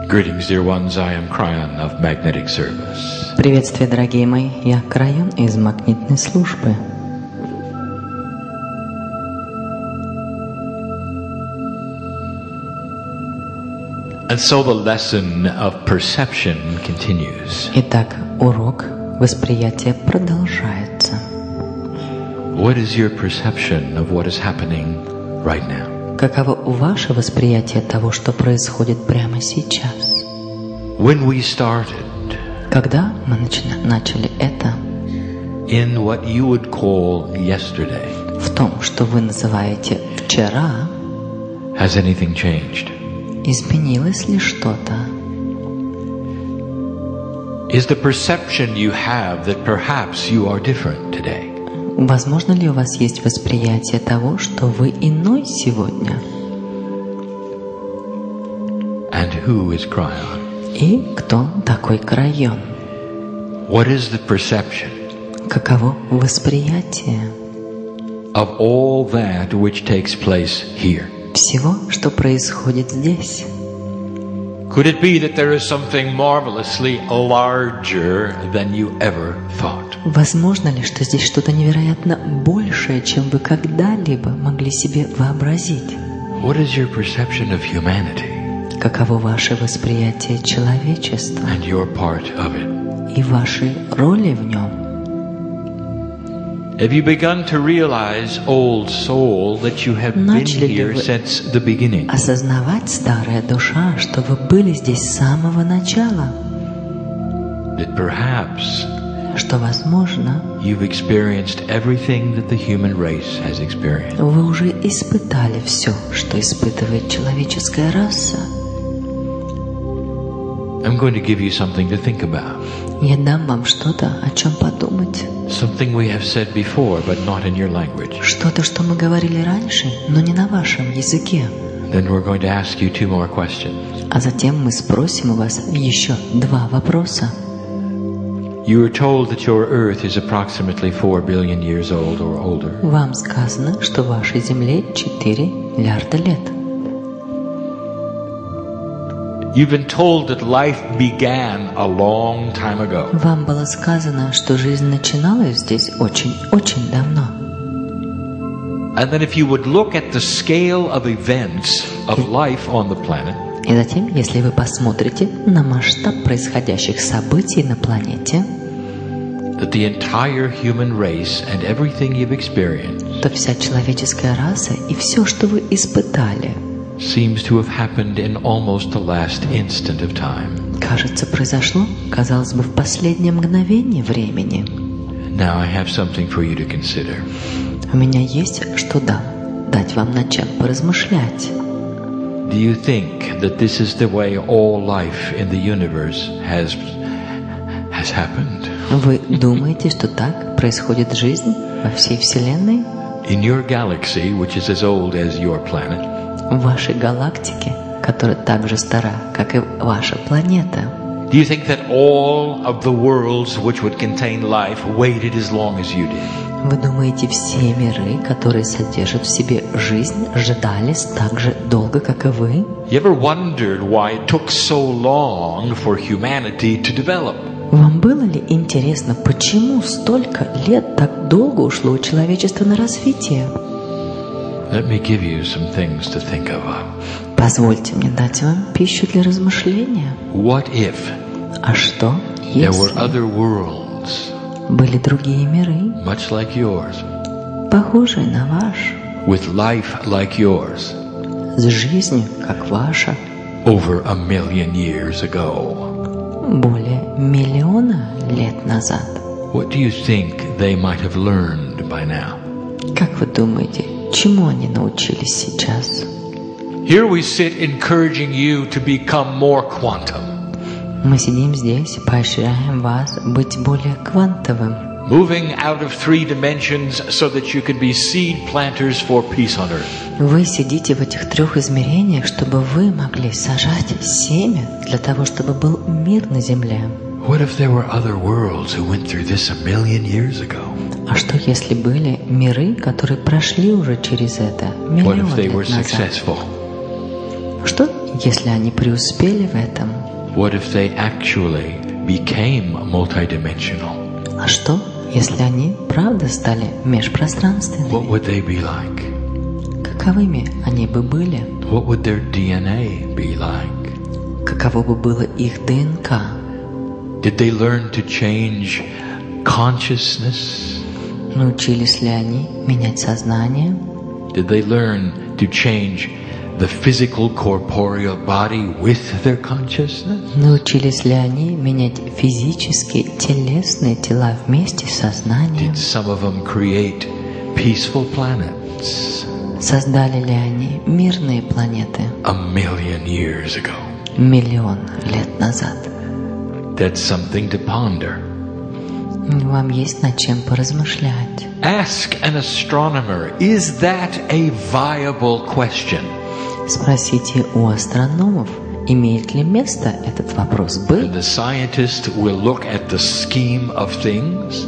Greetings, dear ones. I am Kryon of Magnetic Service. Приветствие, дорогие мои. Я Крайон из магнитной службы. And so the lesson of perception continues. Итак, урок восприятия продолжается. What is your perception of what is happening right now? Каково ваше восприятие того, что происходит прямо сейчас? When we started Когда мы начали это, in what you would call yesterday, в том, что вы называете вчера, has anything changed? изменилось ли что-то? Is the perception you have that perhaps you are different today? Возможно ли у вас есть восприятие того, что вы иной сегодня? And who is Kryon? И кто такой Крайон? What is the perception Каково восприятие of all that which takes place here? всего, что происходит здесь? Could it be that there is something marvelously larger than you ever thought? Возможно ли, что здесь что-то невероятно большее, чем вы когда-либо могли себе вообразить? What is your perception of humanity Каково ваше восприятие человечества and your part of it? и вашей роли в нем? Have you begun to realize, old soul, that you have been Начали ли here вы since the beginning? осознавать, старая душа, что вы были здесь с самого начала? That perhaps Что, возможно, you've experienced everything that the human race has experienced? вы уже испытали все, что испытывает человеческая раса? I'm going to give you something to think about. Я дам вам что-то, о чем подумать. Something we have said before, but not in your language. Что-то, что мы говорили раньше, но не на вашем языке. Then we're going to ask you two more questions. А затем мы спросим у вас еще два вопроса. You were told that your Earth is approximately 4 billion years old or older. Вам сказано, что вашей Земле 4 миллиарда лет. You've been told that life began a long time ago. Вам было сказано, что жизнь начиналась здесь очень-очень давно. And that if you would look at the scale of events of life on the planet, И затем, если вы посмотрите на масштаб происходящих событий на планете, that the entire human race and everything you've experienced то вся человеческая раса и все, что вы испытали, seems to have happened in almost the last instant of time. кажется, произошло, казалось бы, в последнее мгновение времени. Now I have something for you to consider. У меня есть что дать вам над чем поразмышлять. Do you think that this is the way all life in the universe has happened? Вы думаете, что так происходит жизнь во всей Вселенной? In your galaxy, which is as old as your planet, В вашей галактике, которая так же стара, как и ваша планета? do you think that all of the worlds which would contain life waited as long as you did? Вы думаете, все миры, которые содержат в себе жизнь, ждали так же долго, как и вы? You ever wondered why it took so long for humanity to develop? Вам было ли интересно, почему столько лет так долго ушло у человечества на развитие? Let me give you some things to think of. Позвольте мне дать вам пищу для размышления. What if А что, there were если other worlds, были другие миры, much like yours, похожие на ваш, with life like yours, с жизнью, как ваша, over 1 million years ago? более миллиона лет назад? What do you think they might have learned by now? Как вы думаете, чему они научились сейчас? Here we sit encouraging you to become more quantum, Мы сидим здесь, поощряем вас быть более квантовым, moving out of 3 dimensions so that you can be seed planters for peace on earth. Вы сидите в этих 3 измерениях, чтобы вы могли сажать семя для того, чтобы был мир на земле. What if there were other worlds who went through this 1 million years ago? А что, если были миры, которые прошли уже через это What миллион if they лет were назад? successful? Что, Если они преуспели в этом, what if they actually became multidimensional? а что, если они правда стали What межпространственными? would they be like? Каковыми они бы были? What would their DNA be like? Каково бы было их ДНК? Did they learn to change consciousness? Научились ли они менять сознание? Did they learn to change the physical corporeal body with their consciousness? Научились ли они менять физические, телесные тела вместе с сознанием? Did some of them create peaceful planets Создали ли они мирные планеты 1,000,000 years ago? миллион лет назад? That's something to ponder. Вам есть над чем поразмышлять. Ask an astronomer, is that a viable question? Спросите у астрономов, имеет ли место этот вопрос And быть? the scientist will look at the scheme of things,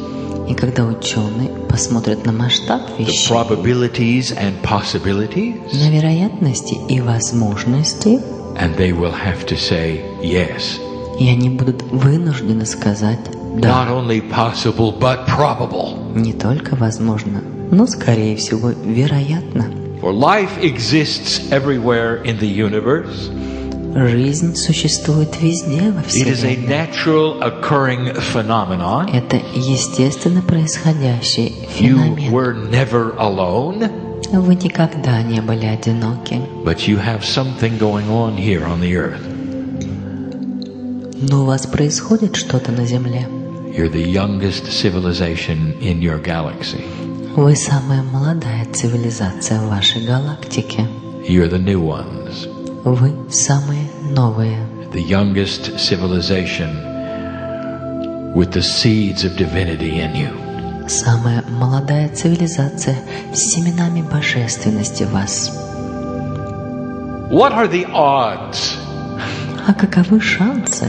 И когда ученые посмотрят на масштаб the вещей, probabilities and possibilities, на вероятности и возможности, and they will have to say yes. и они будут вынуждены сказать Not «да». only possible, but probable. Не только возможно, но, скорее всего, вероятно. For life exists everywhere in the universe. Жизнь существует везде во It is a Вселенной. natural occurring phenomenon. Это естественно происходящий You феномен. were never alone, Вы никогда не были одиноки, but you have something going on here on the earth. но у вас происходит что-то на Земле. You're the youngest civilization in your galaxy. Вы самая молодая цивилизация в вашей галактике. You're the new ones. Вы самые новые. The youngest civilization with the seeds of divinity in you. Самая молодая цивилизация с семенами божественности в вас. What are the odds А каковы шансы,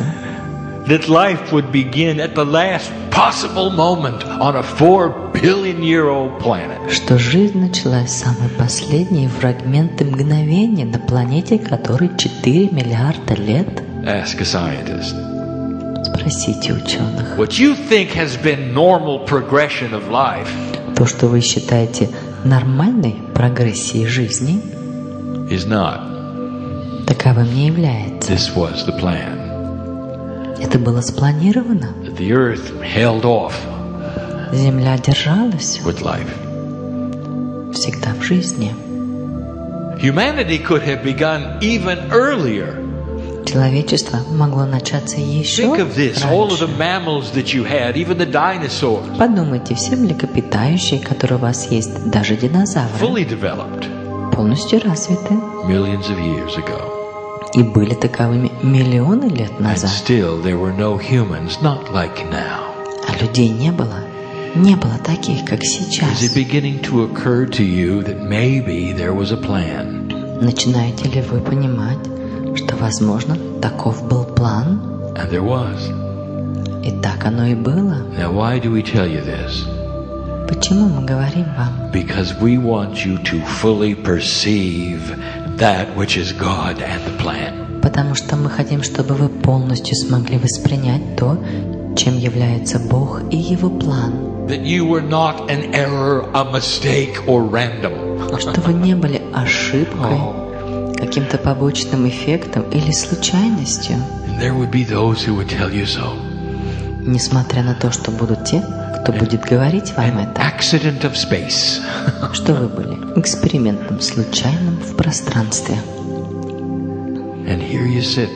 that life would begin at the last possible moment on a 4-billion-year-old planet? что жизнь началась в самые последние фрагменты мгновения на планете, которой 4 миллиарда лет? Ask a scientist. Спросите ученых. What you think has been normal progression of life То, что вы считаете нормальной прогрессией жизни, is not. таковым не является. This was the plan. Это было спланировано. That the earth held off Земля держалась with life. всегда в жизни. Humanity could have begun even earlier. Человечество могло начаться еще Think of this, all of the раньше. mammals that you had, even the dinosaurs, Подумайте, все млекопитающие, которые у вас есть, даже динозавры, fully developed полностью развиты millions of years ago. и были таковыми миллионы лет And назад. still there were no humans, not like now. А людей не было таких, как Is сейчас. it beginning to occur to you that maybe there was a plan? Начинаете ли вы понимать, что, возможно, таков был план? And there was. И так оно и было. Now why do we tell you this? Почему мы говорим вам? Because we want you to fully perceive that which is God and the plan. Потому что мы хотим, чтобы вы полностью смогли воспринять то, чем является Бог и Его план. That you were not an error, a mistake, or random. Что вы не были ошибкой, каким-то побочным эффектом или случайностью. And there would be those who would tell you so. Несмотря на то, что будут те, кто будет говорить вам An это, accident of space. что вы были экспериментом случайным в пространстве. And here you sit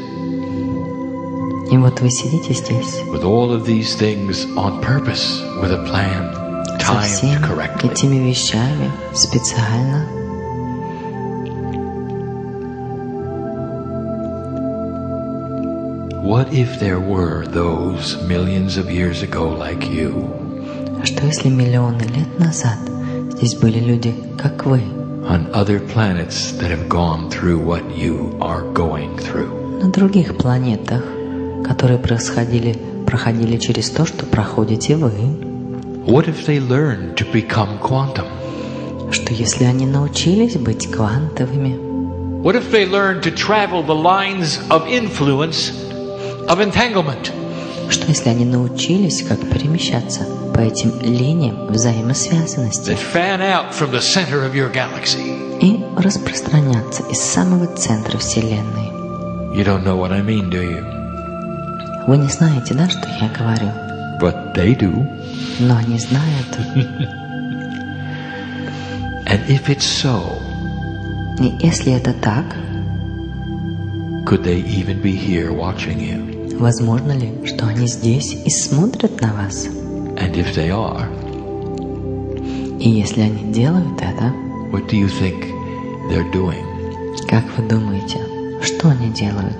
И вот вы сидите здесь with all of these things on purpose, with a plan, со timed всеми correctly. этими вещами специально. What if there were those millions of years ago like you? А что если миллионы лет назад здесь были люди, как вы, On other planets that have gone through what you are going through. на других планетах, которые проходили через то, что проходите вы? What if they learned to become quantum? Что если они научились быть квантовыми? What if they learn to travel the lines of influence of entanglement? Что если они научились, как перемещаться по этим линиям взаимосвязанности That fan out from the center of your galaxy. и распространяться из самого центра Вселенной? You don't know what I mean, do you? Вы не знаете, да, что я говорю? But they do. Но они знают. And if it's so, И если это так, could they even be here watching you? возможно ли, что они здесь и смотрят на вас? And if they are, И если они делают это, what do you think they're doing? как вы думаете, что они делают?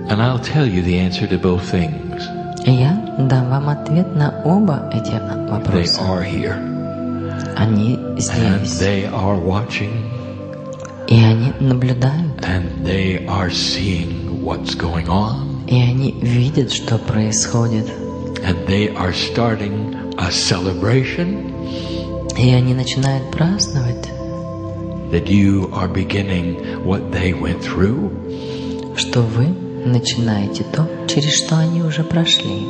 And I'll tell you the answer to both things. И я дам вам ответ на оба эти They вопроса. are here. Они And здесь, they are watching. и они наблюдают, And they are seeing what's going on. и они видят, что происходит, And they are starting a celebration и они начинают праздновать, that you are beginning what they went through. что вы начинаете то, через что они уже прошли,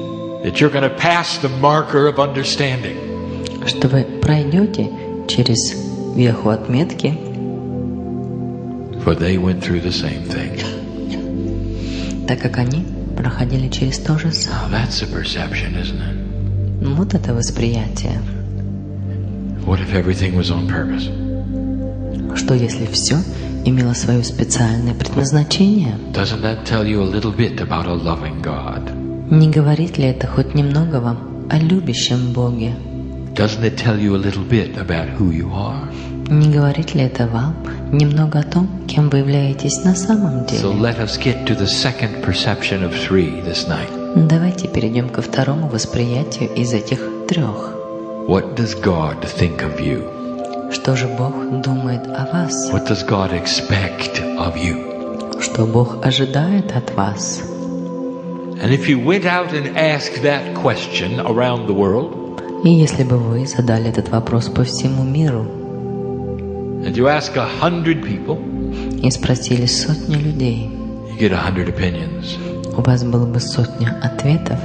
That you're going to pass the marker of understanding. что вы пройдете через веху отметки, For they went through the same thing. так как они проходили через то же Now самое. that's a perception, isn't it? Вот это восприятие. What if everything was on purpose? Что если все имело свое специальное предназначение? Doesn't that tell you a little bit about a loving God? Не говорит ли это хоть немного вам о любящем Боге? Doesn't it tell you a little bit about who you are? Не говорит ли это вам немного о том, кем вы являетесь на самом So деле? let us get to the second perception of three this night. Давайте перейдем ко второму восприятию из этих трех. What does God think of you? Что же Бог думает о вас? What does God expect of you? Что Бог ожидает от вас? And if you went out and asked that question around the world, И если бы вы задали этот вопрос по всему миру and you ask 100 people, и спросили сотни людей, you get 100 opinions. у вас было бы сотня ответов,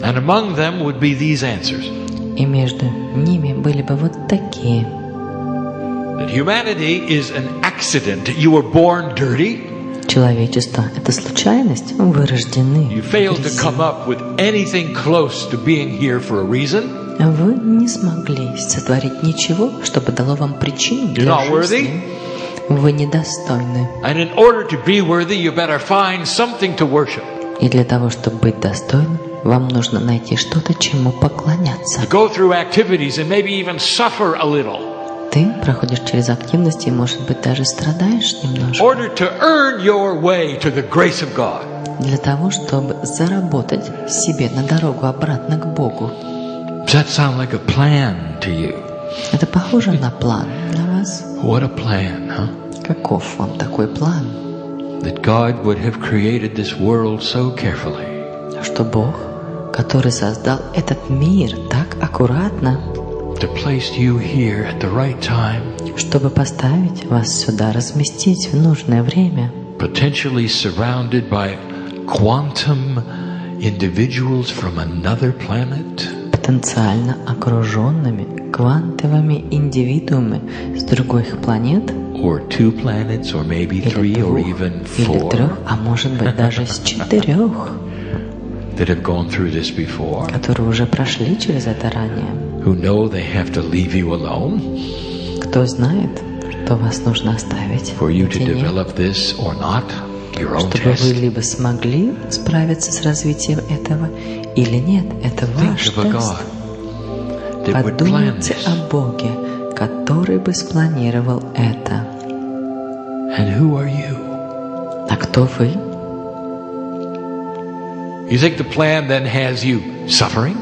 And among them would be these answers. и между ними были бы вот такие. That humanity is an accident. You were born dirty. Человечество — это случайность, вы рождены You в failed to грязи. come up with anything close to being here for a reason. Вы не смогли сотворить ничего, чтобы дало вам причину You're для not worthy. жизни. Вы недостойны. And in order to be worthy, you better find something to worship. И для того, чтобы быть достойным, вам нужно найти что-то, чему поклоняться. You go through activities and maybe even suffer a little. Ты проходишь через активности и, может быть, даже страдаешь In немножко order to earn your way to the grace of God. для того, чтобы заработать себе на дорогу обратно к Богу. Does that sound like a plan to you? Это похоже на план для вас? What a plan, huh? Каков вам такой план? That God would have created this world so carefully. Что Бог, который создал этот мир так аккуратно, To place you here at the right time. чтобы поставить вас сюда, разместить в нужное время, Potentially surrounded by quantum individuals from another planet. потенциально окруженными квантовыми индивидуумами с других планет, Or two planets, or maybe или three, or двух, even или four, трех, а может быть даже с четырех, that have gone through this before, которые уже прошли через это ранее. who know they have to leave you alone Кто знает, что вас нужно оставить for you to наедине, develop this or not, your own чтобы вы test. либо смогли справиться с развитием этого, или нет. Это Think ваш of a тест. God that would plan Подумайте this. о Боге, который бы спланировал это. And who are you? А кто вы? You think the plan then has you suffering?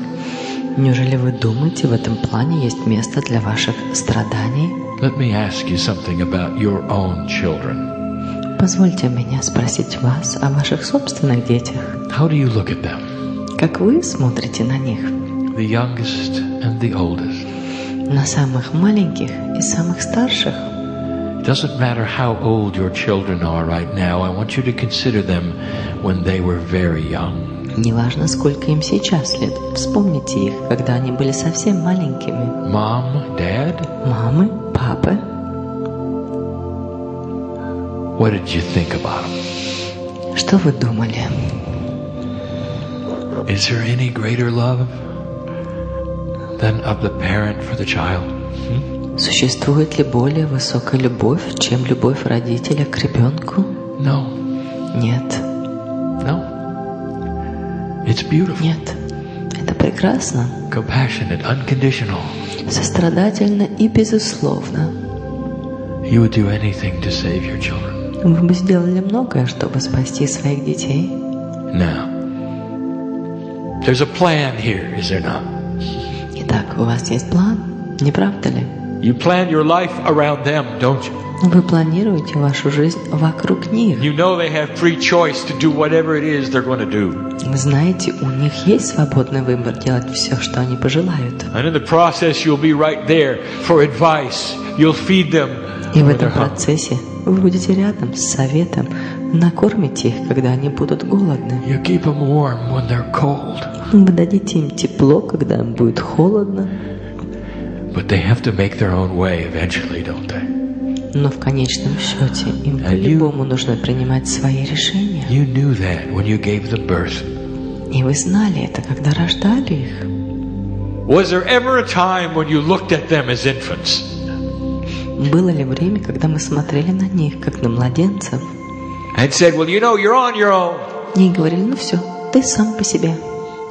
Неужели вы думаете, в этом плане есть место для ваших страданий? Let me ask you something about your own children. Позвольте меня спросить вас о ваших собственных детях. How do you look at them? Как вы смотрите на них? The youngest and the oldest. На самых маленьких и самых старших? It doesn't matter how old your children are right now. I want you to consider them when they were very young. Неважно, сколько им сейчас лет. Вспомните их, когда они были совсем маленькими. Mom, Dad? Мамы, папы. What did you think about them? Что вы думали? Is there any greater love than of the parent for the child? Существует ли более высокая любовь, чем любовь родителя к ребенку? No. Нет. No. It's beautiful. Нет. Это прекрасно. Compassionate, unconditional. Сострадательно и безусловно. You would do anything to save your children. Вы бы сделали многое, чтобы спасти своих детей. Now, there's a plan here, is there not? Итак, у вас есть план, не правда ли? You plan your life around them, don't you? Вы планируете вашу жизнь вокруг них. You know they have free choice to do whatever it is they're going to do. Вы знаете, у них есть свободный выбор делать все, что они пожелают. And in the process, you'll be right there for advice. You'll feed them. И в этом процессе вы будете рядом с советом, накормите их, когда они будут голодны. You keep them warm when they're cold. Вы дадите им тепло, когда им будет холодно. But they have to make their own way eventually, don't they? Но в конечном счете им по-любому нужно принимать свои решения. You knew that when you gave them birth. И вы знали это, когда рождали их. Was there ever a time when you looked at them as infants? Было ли время, когда мы смотрели на них, как на младенцев, And said, well, you know, you're on your own. и говорили, ну все, ты сам по себе.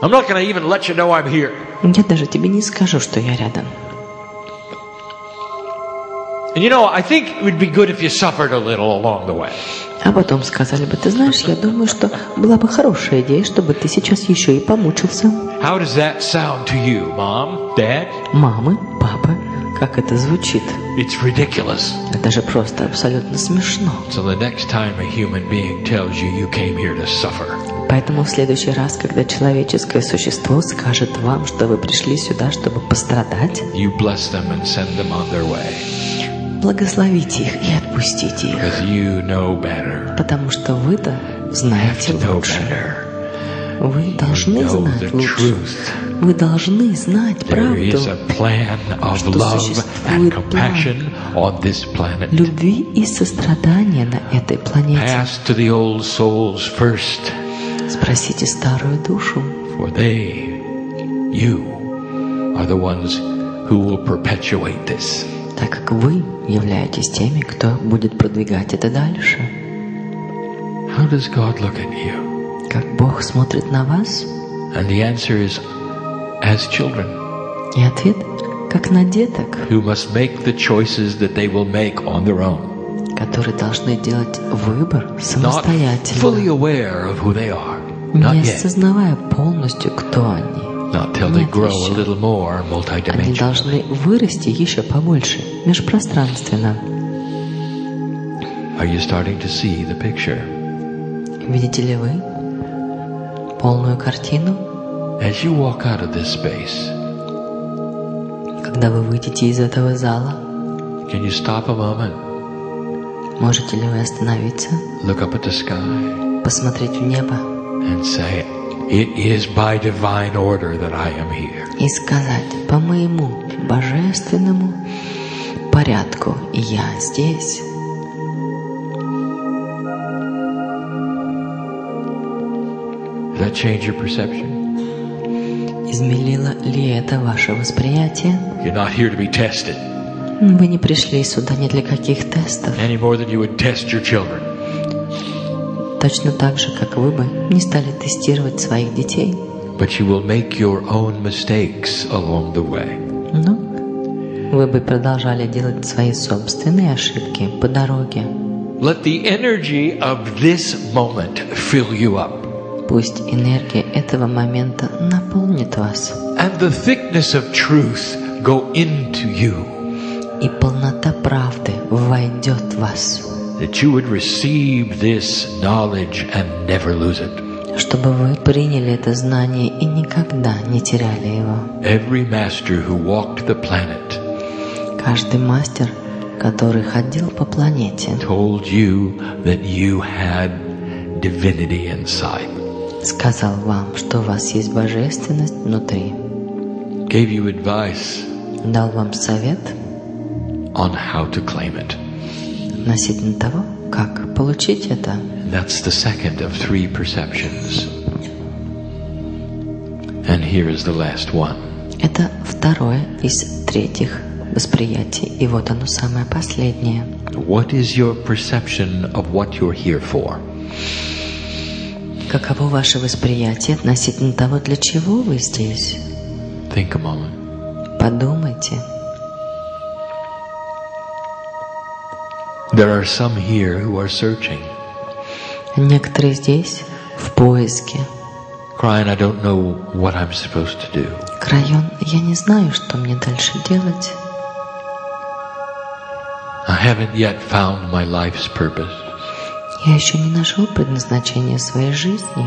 I'm not going to even let you know I'm here. Я даже тебе не скажу, что я рядом. And you know, I think it would be good if you suffered a little along the way. А потом сказали бы, ты знаешь, я думаю, что была бы хорошая идея, чтобы ты сейчас еще и помучился. How does that sound to you, Mom, Dad? Мамы, папы, как это звучит? It's ridiculous. Это же просто абсолютно смешно. So the next time a human being tells you you came here to suffer, Поэтому в следующий раз, когда человеческое существо скажет вам, что вы пришли сюда, чтобы пострадать, you bless them and send them on their way. благословите их и отпустите их. Because you know better. Потому что вы-то знаете You know лучше. better. Вы должны You know знать the лучше. truth. Вы должны знать There is правду. a plan of Что love and существует compassion on this planet. Любви и сострадания на этой планете. Pass to the old souls first, Спросите старую душу. for you are the ones who will perpetuate this. Так как вы являетесь теми, кто будет продвигать это дальше. How does God look at you? Как Бог смотрит на вас? And the answer is, as children, И ответ, как на деток, who must make the choices that they will make on their own, которые должны делать выбор not fully самостоятельно, aware of who they are, not не yet, осознавая полностью, кто они. not till they Нет grow a еще. little more Они multidimensional. должны вырасти еще побольше, межпространственно. Are you starting to see the picture? Видите ли вы полную картину? As you walk out of this space, Когда вы выйдете из этого зала, can you stop a moment, можете ли вы остановиться, look up at the sky, посмотреть в небо and say, it is by divine order that I am here. и сказать: по моему божественному порядку я здесь. Does that change your perception? Изменило ли это ваше восприятие? You're not here to be tested Вы не пришли сюда ни для каких тестов. any more than you would test your children. Точно так же, как вы бы не стали тестировать своих детей. But you will make your own mistakes along the way. Но вы бы продолжали делать свои собственные ошибки по дороге. Let the energy of this moment fill you up. Пусть энергия этого момента наполнит вас, And the thickness of truth go into you. и полнота правды войдет в вас, That you would receive this knowledge and never lose it. чтобы вы приняли это знание и никогда не теряли его. Every master who walked the planet Каждый мастер, который ходил по планете, told you that you had divinity inside, сказал вам, что у вас есть божественность внутри, gave you advice дал вам совет on how to claim it. относительно того, как получить это. That's the second of 3 perceptions. And here is the last one. Это второе из 3 восприятий, и вот оно самое последнее. What is your perception of what you're here for? Каково ваше восприятие относительно того, для чего вы здесь? Think a moment. Подумайте. There are some here who are searching. Некоторые здесь в поиске. Kryon, I don't know what I'm supposed to do. Крайон, я не знаю, что мне дальше делать. I haven't yet found my life's purpose. Я еще не нашел предназначение своей жизни.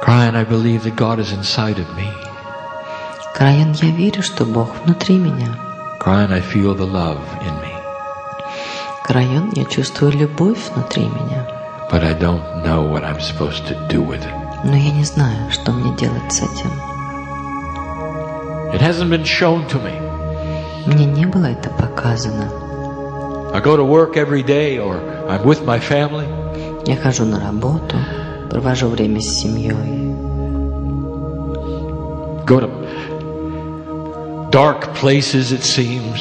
Kryon, I believe that God is inside of me. Крайон, я верю, что Бог внутри меня. Kryon, I feel the love in me. Крайон, я чувствую любовь внутри меня. But I don't know what I'm supposed to do with it. Но я не знаю, что мне делать с этим. It hasn't been shown to me. Мне не было это показано. I go to work every day or I'm with my family. Я хожу на работу, провожу время с семьей. Go to dark places, it seems.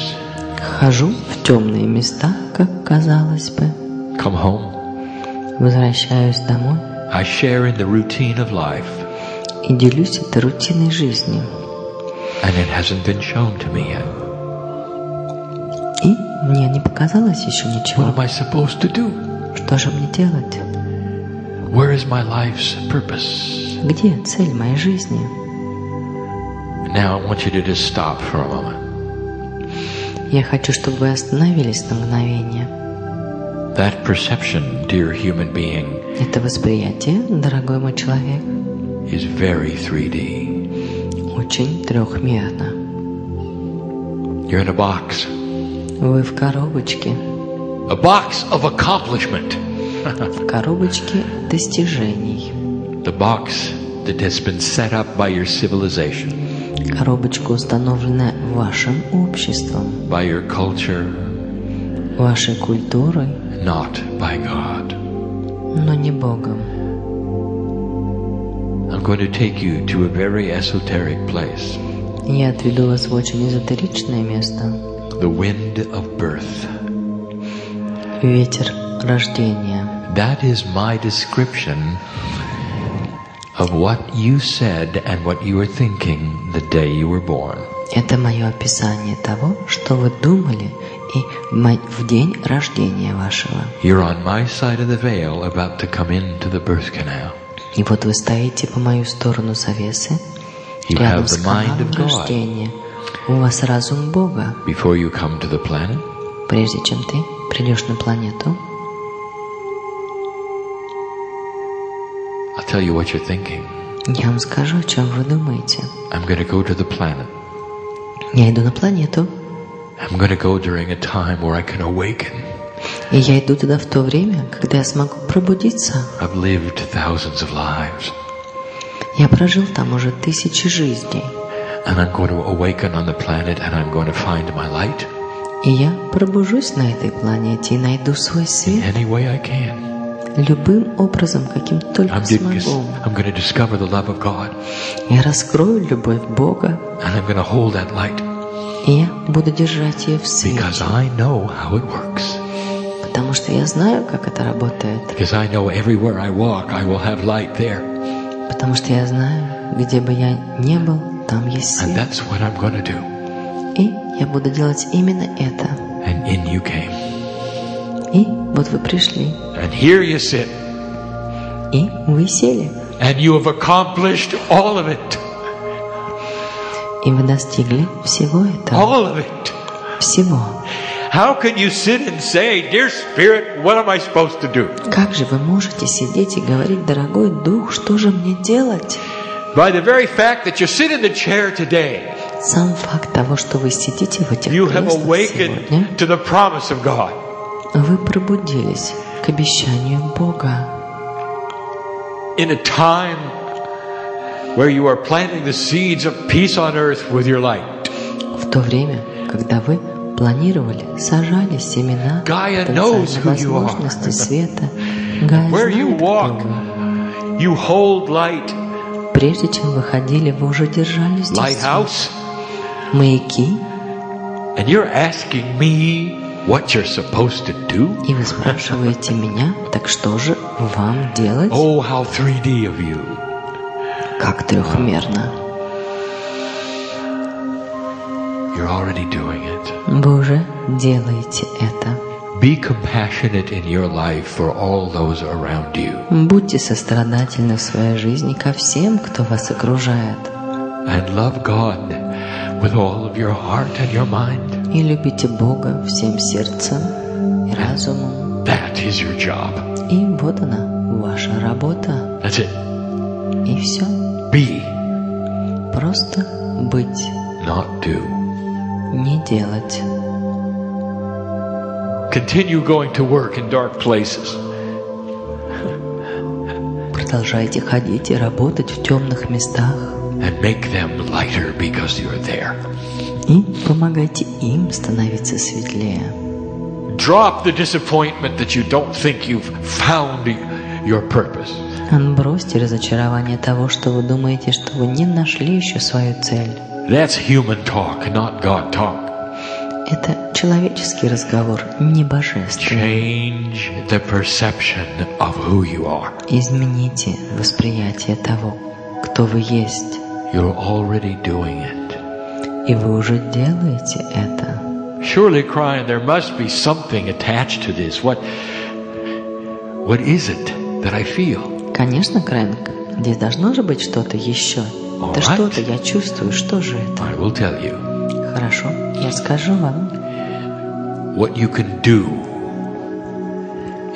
Хожу в темные места, как казалось бы. Come home. Возвращаюсь домой I share in the routine of life. и делюсь этой рутиной жизни. And it hasn't been shown to me yet. И мне не показалось еще What ничего. am I supposed to do? Что же мне делать? Where is my life's purpose? Где цель моей жизни? Now I want you to just stop for a moment. Я хочу, чтобы вы остановились на мгновение. That perception, dear human being, Это восприятие, дорогой мой человек, is very 3D. очень трехмерно. You're in a box. Вы в коробочке. A box of accomplishment. В коробочке достижений. The box that has been set up by your civilization. Коробочка, установленная вашим обществом, By your culture, вашей культурой, not by God. но не Богом. I'm going to take you to a very esoteric place. Я отведу вас в очень эзотеричное место. The wind of birth. Ветер рождения. That is my description of what you said and what you were thinking the day you were born. Это мое описание того, что вы думали и в день рождения вашего. You're on my side of the veil about to come into the birth canal. И вот вы стоите по мою сторону завесы, You рядом have с the mind каналом of God. рождения. У вас разум Бога. Before you come to the planet, Прежде чем ты придешь на планету, I'll tell you what you're thinking. я вам скажу, о чем вы думаете. I'm going to go to the planet. Я иду на планету, I'm going to go during a time where I can awaken. и я иду туда в то время, когда я смогу пробудиться. I've lived thousands of lives. Я прожил там уже 1000 жизней, And I'm going to awaken on the planet and I'm going to find my light и я пробужусь на этой планете и найду свой in свет any way I can. любым образом, каким только смогу. I'm going to discover the love of God. Я раскрою любовь Бога, And I'm going to hold that light и я буду держать ее в свете, because I know how it works. потому что я знаю, как это работает, Because I know everywhere I walk, I will have light there. потому что я знаю, где бы я ни был, там есть And свет, that's what I'm going to do. и я буду делать именно это. And in you came. И вот вы пришли, And here you sit. и вы сели, And you have accomplished all of it. и вы достигли всего этого, All of it. всего. How can you sit and say, Dear Spirit, what am I supposed to do? Как же вы можете сидеть и говорить, дорогой Дух, что же мне делать? By the very fact that you sit in the chair today, Сам факт того, что вы сидите в этих You have креслах awakened сегодня, to the promise of God. вы пробудились к обещанию Бога. In a time where you are planting the seeds of peace on earth with your light. В то время, когда вы планировали, сажали семена потенциальной возможности света, Гая Where you знает, кто walk, вы. you hold light. Прежде чем выходили, вы уже держали здесь Lighthouse. маяки, And you're asking me what you're supposed to do? и вы спрашиваете меня, так что же вам делать? Oh, how 3D of you. Как трехмерно. You're already doing it. Вы уже делаете это. Be compassionate in your life for all those around you. Будьте сострадательны в своей жизни ко всем, кто вас окружает. And love God with all of your heart and your mind. И любите Бога всем сердцем и разумом. That is your job. И вот она, ваша работа. That's it. И все. Be, Просто быть, not do. не делать. Continue going to work in dark places. Продолжайте ходить и работать в темных местах. And make them lighter because you're there. И помогайте им становиться светлее. Drop the disappointment that you don't think you've found your purpose. Отбросьте разочарование того, что вы думаете, что вы не нашли еще свою цель. That's human talk, not God talk. Это человеческий разговор, не божественный. Change the perception of who you are. Измените восприятие того, кто вы есть. You're already doing it. И вы уже делаете это. Surely, Kryon, there must be something attached to this. What is it that I feel? Конечно, Крyon, здесь должно же быть что-то еще. Это Alright. что-то я чувствую. Что же это? I will tell you. Хорошо, я скажу вам. What you can do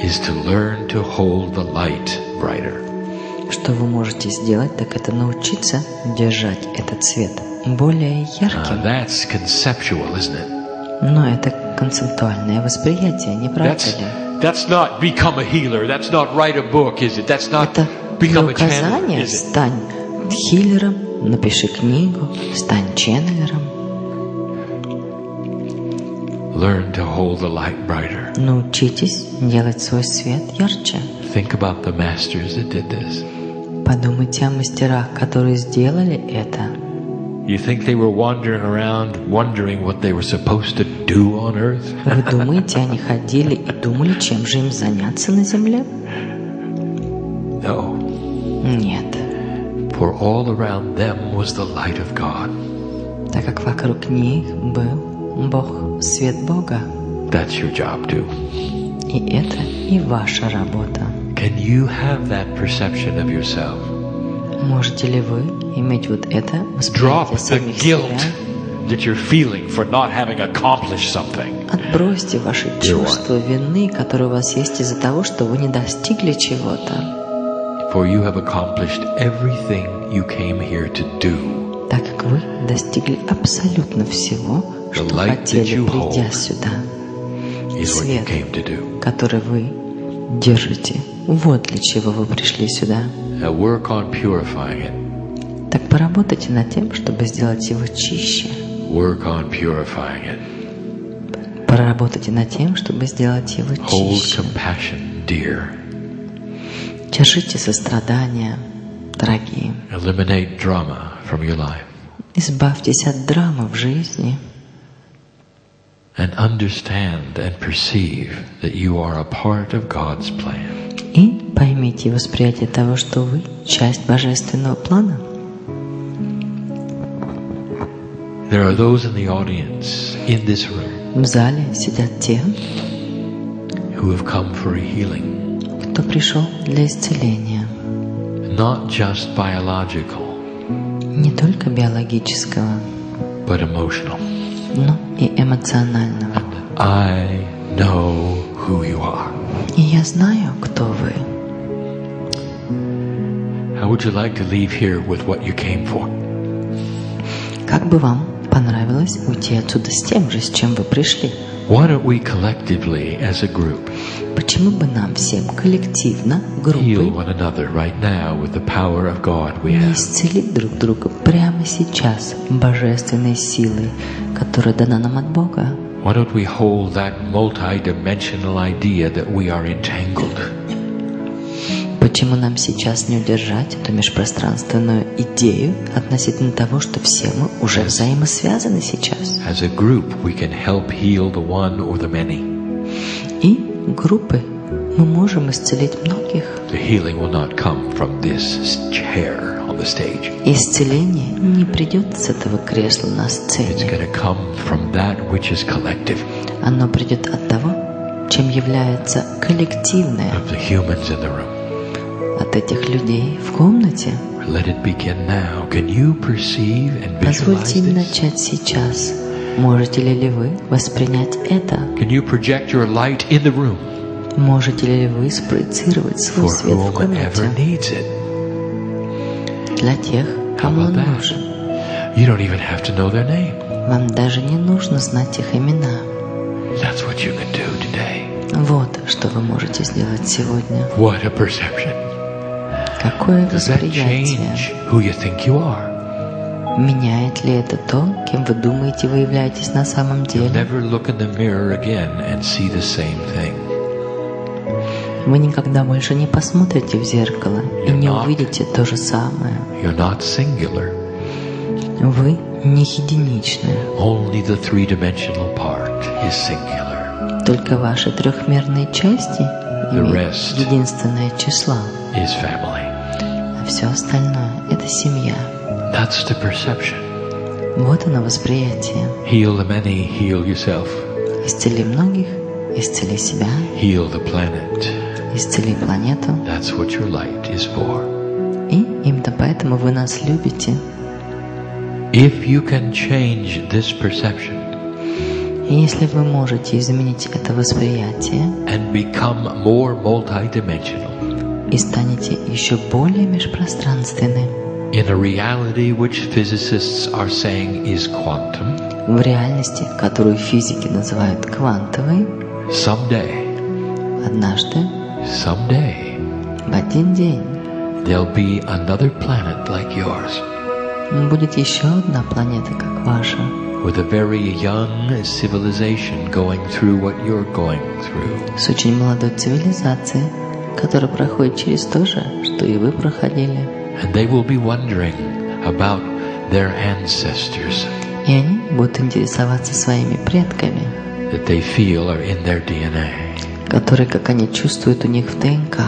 is to learn to hold the light brighter. Что вы можете сделать, так это научиться держать этот свет более ярким. That's conceptual, isn't it? Но это концептуальное восприятие, не правда ли? That's not become a healer. That's not write a book, is it? That's not Это не become a channeler, указание is it? «стань хиллером», «напиши книгу», «стань ченнелером». Learn to hold the light brighter. Научитесь делать свой свет ярче. Think about the masters that did this. Подумайте о мастерах, которые сделали это. You think they were wandering around wondering what they were supposed to do on earth? Вы думаете, они ходили и думали, чем же им заняться на земле? No. Нет. For all around them was the light of God. Так как вокруг них был Бог, свет Бога. That's your job too. И это и ваша работа. Can you have that perception of yourself? Можете ли вы иметь вот это Drop восприятие the самих guilt себя? that you're feeling for not having accomplished something. Отбросьте ваши чувства вины, которые у вас есть из-за того, что вы не достигли чего-то. For you have accomplished everything you came here to do. Так как вы достигли абсолютно всего, что light хотели, that you придя hold сюда. Is what you Свет, came to do. который вы держите. Вот для чего вы пришли сюда. Now work on purifying it. Так поработайте над тем, чтобы сделать его чище. Work on purifying it. Поработайте над тем, чтобы сделать его Hold чище. compassion dear. Держите сострадание, дорогие. Eliminate drama from your life. Избавьтесь от драмы в жизни. And understand and perceive that you are a part of God's plan. И поймите восприятие того, что вы часть божественного плана. There are those in the audience in this room В зале сидят те, who have come for a healing, кто пришел для исцеления. not just biological, Не только биологического, but emotional. но и эмоционального. I know who you are. И я знаю, кто вы. How would you like to leave here with what you came for? Как бы вам понравилось уйти отсюда с тем же, с чем вы пришли. Why don't we collectively, as a group, Почему бы нам всем коллективно, heal группой, one another right now with the power of God we не have? исцелить друг друга прямо сейчас божественной силой, которая дана нам от Бога? Why don't we hold that multi-dimensional idea that we are entangled? Почему нам сейчас не удержать эту межпространственную идею относительно того, что все мы уже взаимосвязаны сейчас? As a group, we can help heal the one or the many. И группы мы можем исцелить многих. The healing will not come from this chair on the stage. Исцеление не придет с этого кресла на It's сцене. going to come from that which is collective, Оно придет от того, чем является коллективное, of the humans in the room. от этих людей в комнате. Let it begin now. Can you perceive and Позвольте им visualize this? начать сейчас. Можете ли вы воспринять это? Can you project your light in the room Можете ли вы спроецировать свой for свет в комнате whomever needs it? для тех, кому он нужен? You don't even have to know their name. Вам даже не нужно знать их имена. That's what you can do today. Вот что вы можете сделать сегодня. What a perception. Какое Does that восприятие? change who you think you are? Меняет ли это то, кем вы думаете, вы являетесь на самом You'll деле? never look in the mirror again and see the same thing. Вы никогда больше не посмотрите в зеркало и не not. увидите то же самое. You're not singular. Вы не единичны. Only the three-dimensional part is singular. Только ваши трехмерные части имеют rest единственное число, Is family. а все остальное – это семья. That's the perception. Вот оно восприятие. Heal the many, heal yourself. Исцели многих, исцели себя, Heal the planet. исцели планету. That's what your light is for. И именно поэтому вы нас любите. If you can change this perception И если вы можете изменить это восприятие and become more multidimensional и станете еще более межпространственным, in a reality which physicists are saying is quantum, в реальности, которую физики называют квантовой, someday, однажды, someday, в один день, there'll be another planet like yours будет еще одна планета, как ваша, with a very young civilization going through what you're going through. с очень молодой цивилизацией, которая проходит через то же, что и вы проходили. And they will be wondering about their ancestors И они будут интересоваться своими предками, that they feel are in their DNA. которые, как они чувствуют, у них в ДНК.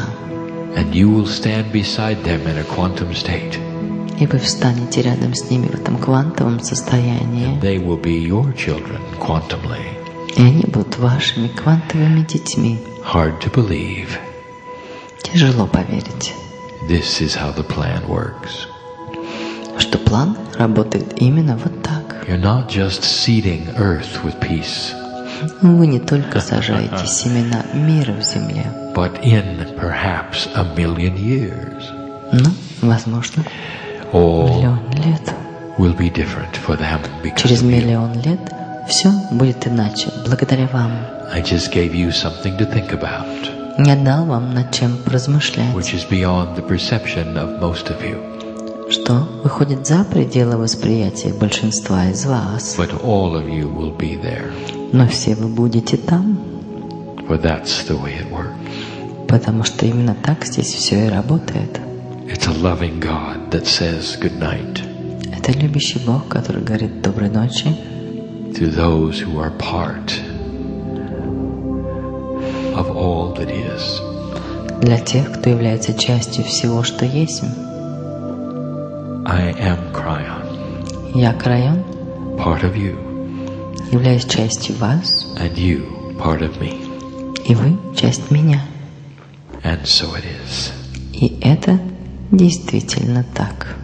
And you will stand beside them in a quantum state. И вы встанете рядом с ними в этом квантовом состоянии. They will be your children quantumly. И они будут вашими квантовыми детьми. Hard to believe. Тяжело поверить, This is how the plan works. что план работает именно вот так. You're not just seeding earth with peace, Вы не только сажаете семена мира в земле, but in perhaps 1,000,000 years, но, возможно, all миллион лет. will be different for them because Через of you. миллион лет все будет иначе, благодаря вам. I just gave you something to think about, Я дал вам над чем поразмышлять, which is beyond the perception of most of you. что выходит за пределы восприятия большинства из вас. But all of you will be there, Но все вы будете там, for that's the way it works. потому что именно так здесь все и работает. It's a loving God that says good night Это любящий Бог, который говорит доброй ночи to those who are part of all that is. для тех, кто является частью всего, что есть. I am Kryon, Я Крайон, part of you, являюсь частью вас, and you part of me. и вы часть меня. And so it is. И это действительно так.